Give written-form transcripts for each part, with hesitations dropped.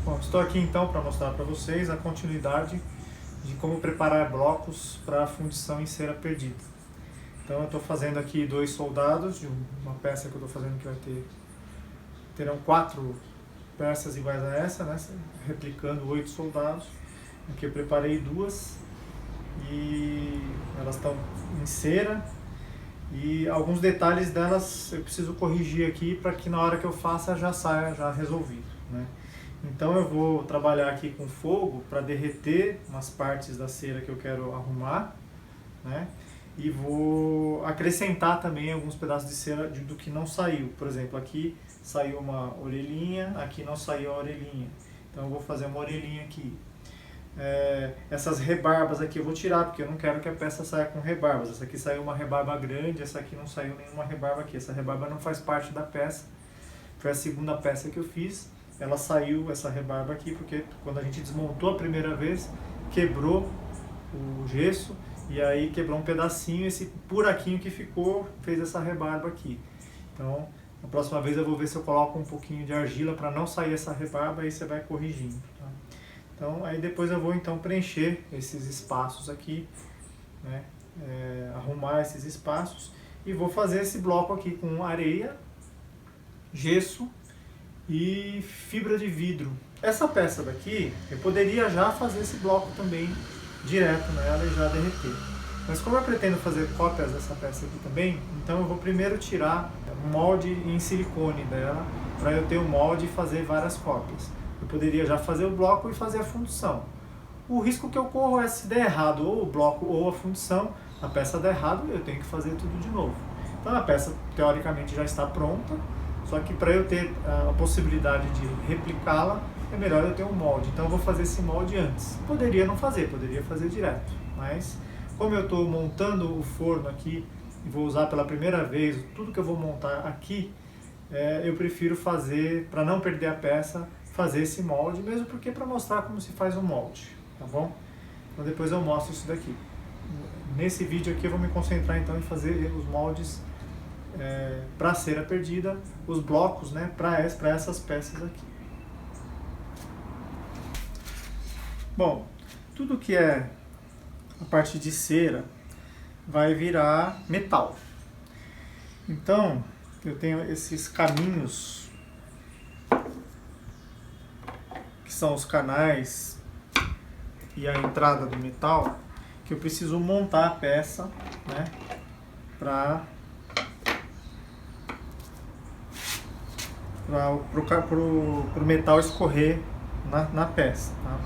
Bom, estou aqui então para mostrar para vocês a continuidade de como preparar blocos para fundição em cera perdida. Então eu estou fazendo aqui 2 soldados de uma peça que eu estou fazendo que terão 4 peças iguais a essa, né? Replicando 8 soldados. Aqui eu preparei 2 e elas estão em cera. E alguns detalhes delas eu preciso corrigir aqui para que na hora que eu faça já saia já resolvido, né? Então eu vou trabalhar aqui com fogo para derreter umas partes da cera que eu quero arrumar, né? E vou acrescentar também alguns pedaços de cera do que não saiu. Por exemplo, aqui saiu uma orelhinha, aqui não saiu a orelhinha. Então eu vou fazer uma orelhinha aqui. Essas rebarbas aqui eu vou tirar, porque eu não quero que a peça saia com rebarbas. Essa aqui saiu uma rebarba grande, essa aqui não saiu nenhuma rebarba aqui. Essa rebarba não faz parte da peça. Foi a segunda peça que eu fiz. Ela saiu, essa rebarba aqui, porque quando a gente desmontou a primeira vez, quebrou o gesso e aí quebrou um pedacinho, esse buraquinho que ficou fez essa rebarba aqui. Então, na próxima vez eu vou ver se eu coloco um pouquinho de argila para não sair essa rebarba, aí você vai corrigindo, tá? Então, aí depois eu vou então preencher esses espaços aqui, né? Arrumar esses espaços e vou fazer esse bloco aqui com areia, gesso e fibra de vidro. Essa peça daqui, eu poderia já fazer esse bloco também direto nela e já derreter. Mas como eu pretendo fazer cópias dessa peça aqui também, então eu vou primeiro tirar um molde em silicone dela, para eu ter o molde e fazer várias cópias. Eu poderia já fazer o bloco e fazer a fundição. O risco que eu corro é se der errado ou o bloco ou a fundição, a peça der errado, eu tenho que fazer tudo de novo. Então a peça teoricamente já está pronta, só que para eu ter a possibilidade de replicá-la, é melhor eu ter um molde. Então eu vou fazer esse molde antes. Poderia não fazer, poderia fazer direto. Mas como eu estou montando o forno aqui e vou usar pela primeira vez tudo que eu vou montar aqui, eu prefiro fazer, para não perder a peça, fazer esse molde, mesmo porque para mostrar como se faz um molde, tá bom? Então depois eu mostro isso daqui. Nesse vídeo aqui eu vou me concentrar então em fazer os moldes para a cera perdida, os blocos, né, para essas peças aqui. Bom, tudo que é a parte de cera vai virar metal. Então, eu tenho esses caminhos, que são os canais e a entrada do metal, que eu preciso montar a peça, né, para o metal escorrer na peça, tá?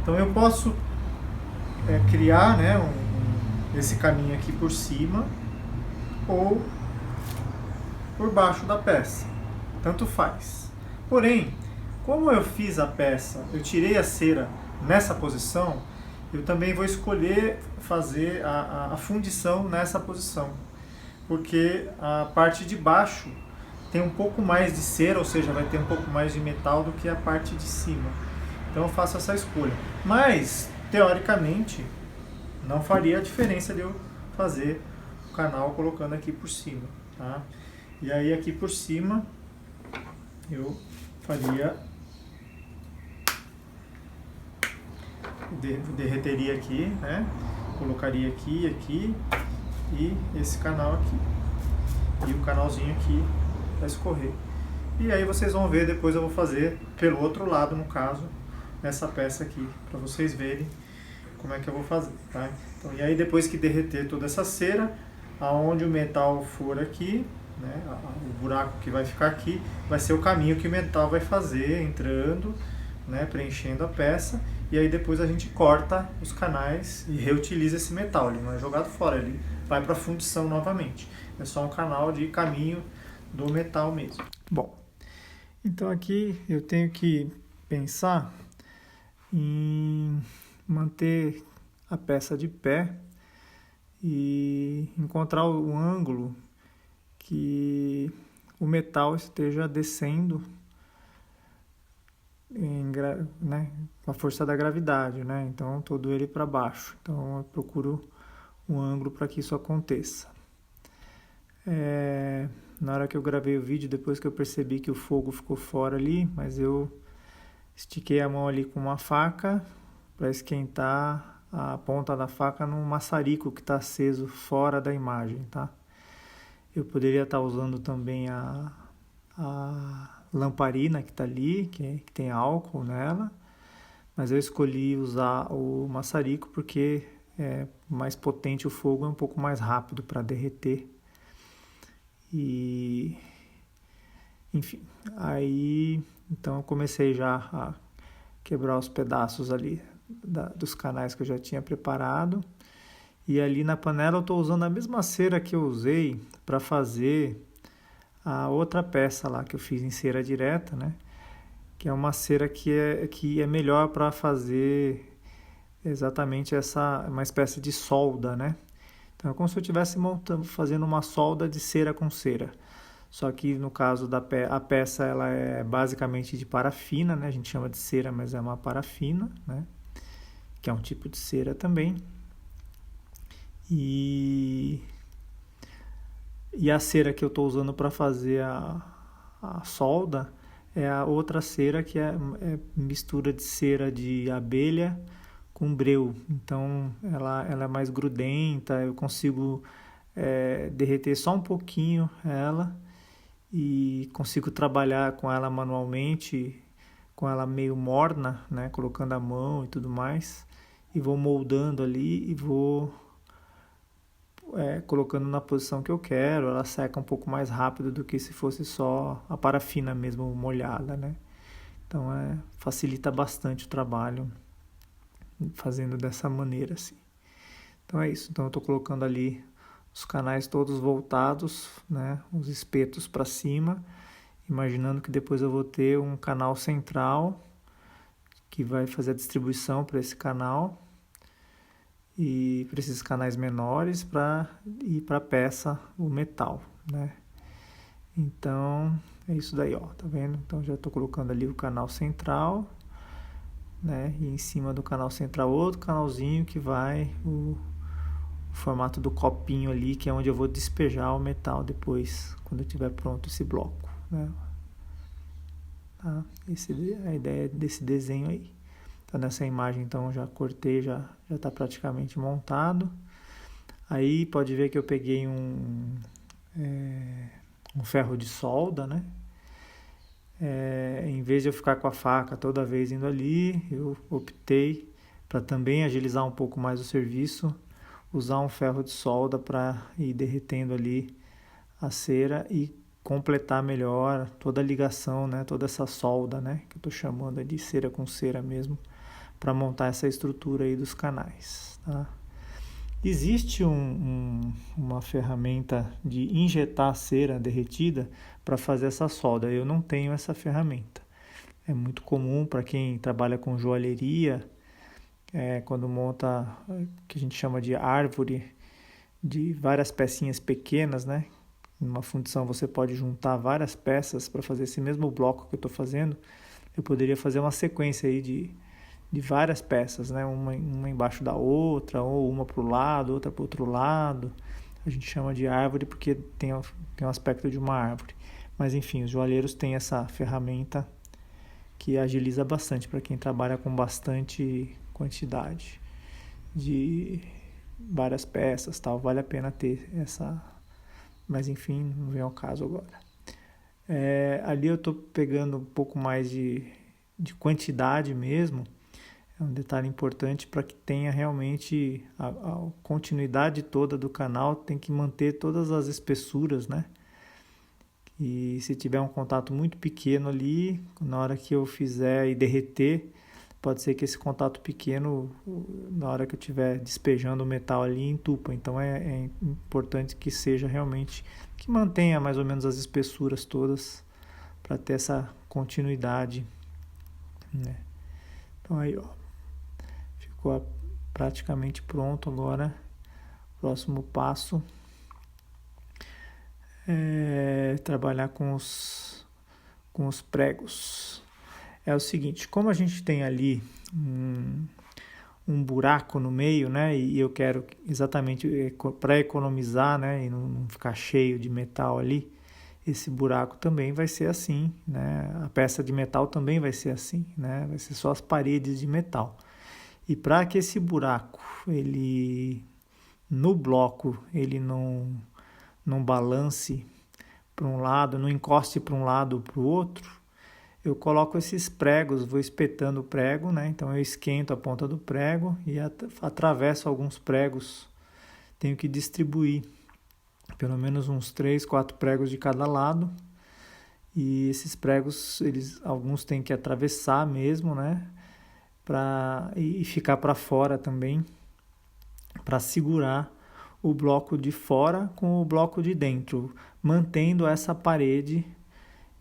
Então eu posso criar, né, esse caminho aqui por cima ou por baixo da peça, tanto faz. Porém, como eu fiz a peça, eu tirei a cera nessa posição, eu também vou escolher fazer a fundição nessa posição, porque a parte de baixo tem um pouco mais de cera, ou seja, vai ter um pouco mais de metal do que a parte de cima. Então eu faço essa escolha. Mas, teoricamente, não faria diferença de eu fazer o canal colocando aqui por cima, tá? E aí aqui por cima eu derreteria aqui, né? Colocaria aqui e esse canal aqui. E o canalzinho aqui para escorrer. E aí vocês vão ver, depois eu vou fazer pelo outro lado, no caso, essa peça aqui, para vocês verem como é que eu vou fazer, tá? Então, e aí depois que derreter toda essa cera, aonde o metal for aqui, né, o buraco que vai ficar aqui, vai ser o caminho que o metal vai fazer, entrando, né, preenchendo a peça, e aí depois a gente corta os canais e reutiliza esse metal, ele não é jogado fora, ele vai para a fundição novamente. É só um canal de caminho do metal mesmo. Bom, então aqui eu tenho que pensar em manter a peça de pé e encontrar o ângulo que o metal esteja descendo né, com a força da gravidade, né? Então todo ele para baixo. Então eu procuro um ângulo para que isso aconteça. Na hora que eu gravei o vídeo, depois que eu percebi que o fogo ficou fora ali, mas eu estiquei a mão ali com uma faca para esquentar a ponta da faca no maçarico que está aceso fora da imagem, tá? Eu poderia estar usando também a lamparina que está ali, que tem álcool nela, mas eu escolhi usar o maçarico porque é mais potente o fogo, é um pouco mais rápido para derreter. E enfim, aí então eu comecei já a quebrar os pedaços ali dos canais que eu já tinha preparado. E ali na panela eu estou usando a mesma cera que eu usei para fazer a outra peça lá que eu fiz em cera direta, né? Que é uma cera que é melhor para fazer exatamente uma espécie de solda, né? Então é como se eu estivesse fazendo uma solda de cera com cera. Só que no caso a peça ela é basicamente de parafina, né? A gente chama de cera, mas é uma parafina, né? Que é um tipo de cera também. E a cera que eu estou usando para fazer a solda é a outra cera que é mistura de cera de abelha com breu. Então ela é mais grudenta, eu consigo derreter só um pouquinho ela e consigo trabalhar com ela manualmente, com ela meio morna, né, colocando a mão e tudo mais, e vou moldando ali e vou colocando na posição que eu quero. Ela seca um pouco mais rápido do que se fosse só a parafina mesmo molhada, né? Então facilita bastante o trabalho fazendo dessa maneira assim. Então é isso. Então eu estou colocando ali os canais todos voltados, né? Os espetos para cima, imaginando que depois eu vou ter um canal central que vai fazer a distribuição para esse canal e para esses canais menores para ir para a peça, o metal, né? Então é isso daí, ó, tá vendo? Então já estou colocando ali o canal central, né? E em cima do canal central outro canalzinho que vai o formato do copinho ali, que é onde eu vou despejar o metal depois, quando eu tiver pronto esse bloco, né? Tá? Essa é a ideia desse desenho aí. Então nessa imagem então já cortei, já está praticamente montado. Aí pode ver que eu peguei um ferro de solda, né? Em vez de eu ficar com a faca toda vez indo ali, eu optei para também agilizar um pouco mais o serviço, usar um ferro de solda para ir derretendo ali a cera e completar melhor toda a ligação, né? Toda essa solda, né? Que eu estou chamando de cera com cera mesmo, para montar essa estrutura aí dos canais, tá? Existe uma ferramenta de injetar cera derretida para fazer essa solda. Eu não tenho essa ferramenta. É muito comum para quem trabalha com joalheria, quando monta o que a gente chama de árvore, de várias pecinhas pequenas, né? Numa fundição você pode juntar várias peças para fazer esse mesmo bloco que eu estou fazendo. Eu poderia fazer uma sequência aí de várias peças, né? Uma embaixo da outra, ou uma para o lado, outra para o outro lado. A gente chama de árvore porque tem um aspecto de uma árvore. Mas enfim, os joalheiros têm essa ferramenta que agiliza bastante para quem trabalha com bastante quantidade de várias peças, tal. Vale a pena ter essa, mas enfim, não vem ao caso agora. Ali eu estou pegando um pouco mais de quantidade mesmo. É um detalhe importante para que tenha realmente a continuidade toda do canal, tem que manter todas as espessuras, né? E se tiver um contato muito pequeno ali, na hora que eu fizer e derreter, pode ser que esse contato pequeno, na hora que eu estiver despejando o metal ali, entupa. Então é importante que seja realmente, que mantenha mais ou menos as espessuras todas, para ter essa continuidade, né? Então aí, ó. Ficou praticamente pronto agora. Próximo passo é trabalhar com os pregos. É o seguinte, como a gente tem ali um buraco no meio, né? E eu quero exatamente para economizar, né? E não ficar cheio de metal ali, esse buraco também vai ser assim, né? A peça de metal também vai ser assim, né? Vai ser só as paredes de metal. E para que esse buraco, ele no bloco, ele não balance para um lado, não encoste para um lado ou para o outro, eu coloco esses pregos, vou espetando o prego, né? Então eu esquento a ponta do prego e atravesso alguns pregos. Tenho que distribuir pelo menos uns 3, 4 pregos de cada lado. E esses pregos, alguns têm que atravessar mesmo, né? E ficar para fora também, para segurar o bloco de fora com o bloco de dentro, mantendo essa parede,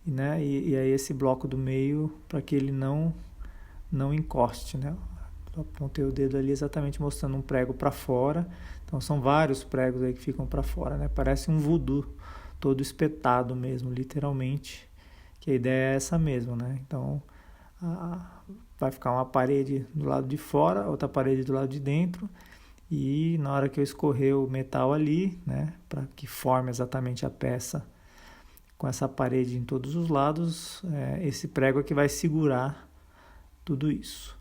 né? E aí esse bloco do meio, para que ele não encoste, né? Eu apontei o dedo ali exatamente mostrando um prego para fora. Então são vários pregos aí que ficam para fora, né? Parece um voodoo todo espetado mesmo, literalmente. Que a ideia é essa mesmo, né? Então vai ficar uma parede do lado de fora, outra parede do lado de dentro. E na hora que eu escorrer o metal ali, né? Para que forme exatamente a peça com essa parede em todos os lados, esse prego é que vai segurar tudo isso.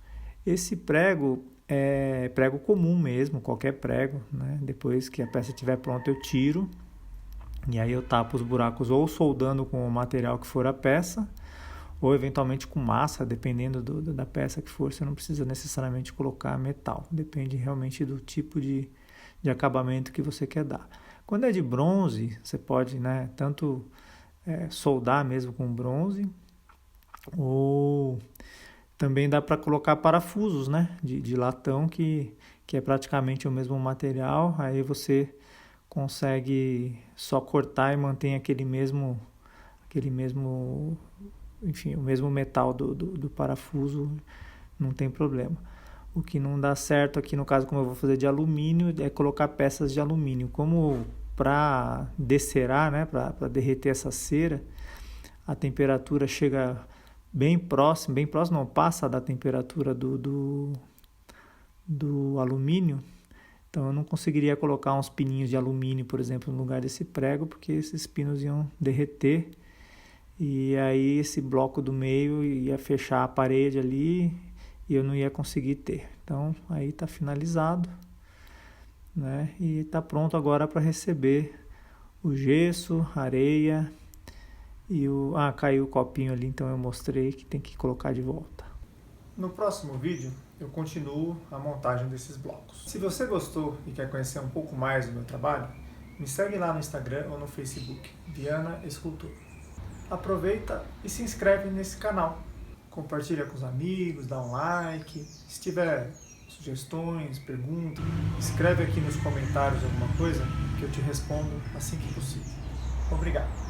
Esse prego é prego comum mesmo, qualquer prego, né? Depois que a peça estiver pronta eu tiro e aí eu tapo os buracos ou soldando com o material que for a peça ou eventualmente com massa, dependendo da peça que for. Você não precisa necessariamente colocar metal, depende realmente do tipo de acabamento que você quer dar. Quando é de bronze, você pode, né, tanto soldar mesmo com bronze, ou também dá para colocar parafusos, né, de latão, que é praticamente o mesmo material. Aí você consegue só cortar e mantém aquele mesmo, enfim, o mesmo metal do parafuso, não tem problema. O que não dá certo aqui, no caso, como eu vou fazer de alumínio, é colocar peças de alumínio. Como para descerar, né, para derreter essa cera, a temperatura chega bem próximo não, passa da temperatura do alumínio. Então eu não conseguiria colocar uns pininhos de alumínio, por exemplo, no lugar desse prego, porque esses pinos iam derreter e aí esse bloco do meio ia fechar a parede ali e eu não ia conseguir ter. Então aí está finalizado, né? E está pronto agora para receber o gesso, areia e caiu o copinho ali, então eu mostrei que tem que colocar de volta. No próximo vídeo eu continuo a montagem desses blocos. Se você gostou e quer conhecer um pouco mais do meu trabalho, me segue lá no Instagram ou no Facebook, Viana Escultor. Aproveita e se inscreve nesse canal. Compartilha com os amigos, dá um like. Se tiver sugestões, perguntas, escreve aqui nos comentários alguma coisa que eu te respondo assim que possível. Obrigado.